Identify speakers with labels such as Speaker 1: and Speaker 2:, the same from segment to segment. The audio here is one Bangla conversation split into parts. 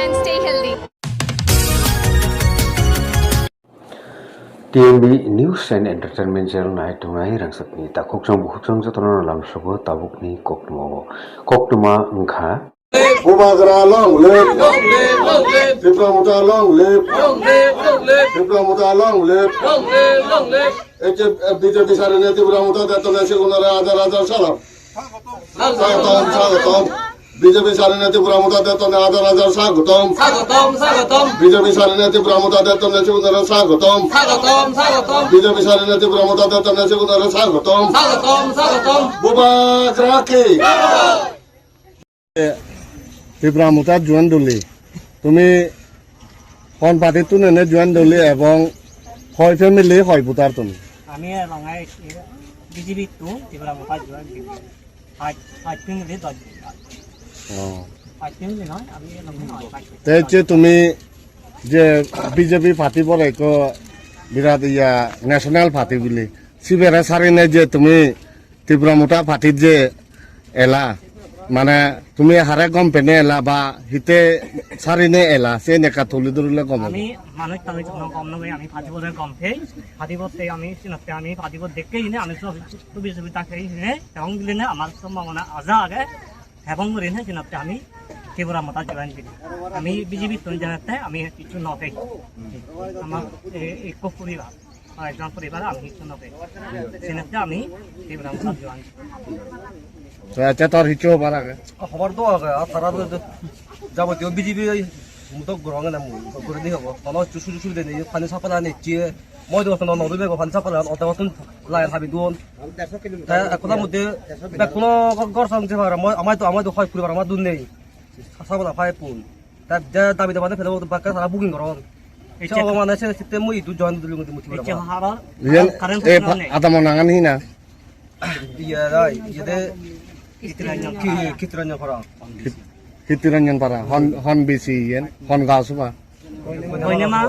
Speaker 1: and stay healthy.
Speaker 2: TMB News and Entertainment Channel night tungai rangsakni ta kokjang bukhjang jotona lamsabo tabukni koknuma ngkha
Speaker 3: Bumagra long live, Diplomata long live, Diplomata long live, BJP Sarene Diplomata Detonation Adar Salam. Sagatom. BJP Sarene Diplomata Detonation Adar Sagatom. BJP Sarene Diplomata Detonation Sagatom. BJP Sarene Diplomata Detonation Sagatom. Bumagra ki. ত্রিপুরামুতা জোয়ান দলি তুমি কোন পার্টিটো নেনে জোয়ান দলি এবং হয় ফ্যামিলি হয় ভোটার তুমি
Speaker 4: আমি লঙাই বিজেপি তো ত্রিপুরামুতা জোয়ান আজ ফ্যামিলি দল আজ ফ্যামিলি নয় আমি লঙাই
Speaker 3: যে তুমি যে বিজেপি পার্টি বলে এক বিরাট ইয়া ন্যাশনাল পার্টি বলে সিবেরা সারিনে যে তুমি ত্রিপুরামুতা পার্টির যে এলা মানে তুমি হারে গম পেনে এলা বা হিতে সারিনে এলা সে নেকা তুলি ধরলে গম
Speaker 4: আমি মানুষ তাদের জন্য গম নবে আমি ফাটিবতে গম পেই ফাটিবতে আমি সিনতে আমি ফাটিবত দেখেই নে আমি তো বিজেপি তাকে নে এবং দিলে না আমার সম্ভাবনা আজা আগে এবং করে না সিনতে আমি ত্রিপুরামুতা জয়েন করি আমি বিজেপি তো জানাতে আমি কিছু নবে আমার এক পরিবার একজন পরিবার আমি কিছু নবে সিনতে আমি ত্রিপুরামুতা জয়েন
Speaker 3: আচ্ছা তোর হিচো পারাগে
Speaker 5: খবর তো তারা যাবতীয় বিজেপি মুতো গ্রহণ না করে দি হবো তখন সুযোগ দেয় ফানি সাপলা নেচি মই তো নদী বেগ ফানি সাপলা অতন লাইন হাবি দুন একটার মধ্যে কোনো গড় সামছে পারে আমার তো হয় পরিবার আমার দুন নেই সাপলা ফাই পুন তার যে দাবি দাবাতে ফেলে বাক্কা তারা বুকিং করন এটা মানে সিস্টেম মই দু জয়েন দিলুম মুতি
Speaker 4: এটা হারা
Speaker 3: আতা মনাঙান হি না
Speaker 5: ইয়া রাই ইদে কিতরঞ্জন করা
Speaker 3: কিতিরঞ্জন পারা হন বিসি ইয়েন হন গাসুবা
Speaker 4: কইনামা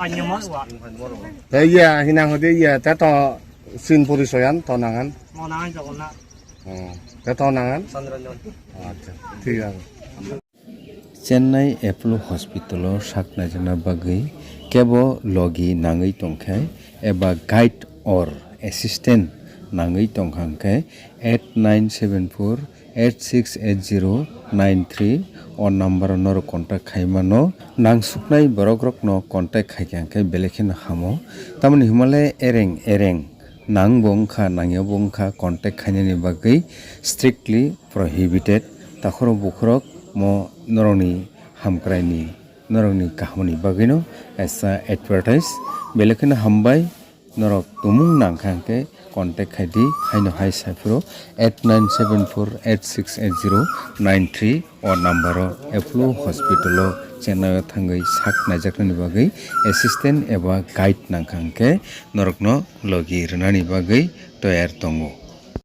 Speaker 4: আইনামা ওয়া
Speaker 3: ইয়া হিনাং হদে ইয়া তা তো সিন পরিচয়ান তনাঙান
Speaker 4: মনাঙান জগন্নাথ
Speaker 3: তা তনাঙান
Speaker 5: চন্দ্রঞ্জন
Speaker 3: আচ্ছা ঠিক আছে
Speaker 2: Chennai Apollo Hospital saknajana bagui kebo logi nangui tongkhai eba guide or assistant nangui tongkhangkai 8974868093 on number nor contact khaimano nangsuknai borokrok no contact khaikangkai belekhin hamo tamani himalaya ereng nang bongkha nangyo bongkha contact khainani bagui strictly prohibited takhoro bukrok mo noroni hamkraini noroni kahmani bagino asa advertise belekhin hambai norok tumung nangkhangke contact khaidi haino hai saifro 8974868093 or number Apollo Hospital Chennai thangai sak najakni bagai assistant eba guide nangkhangke norokno logi rnani bagai toyar tongo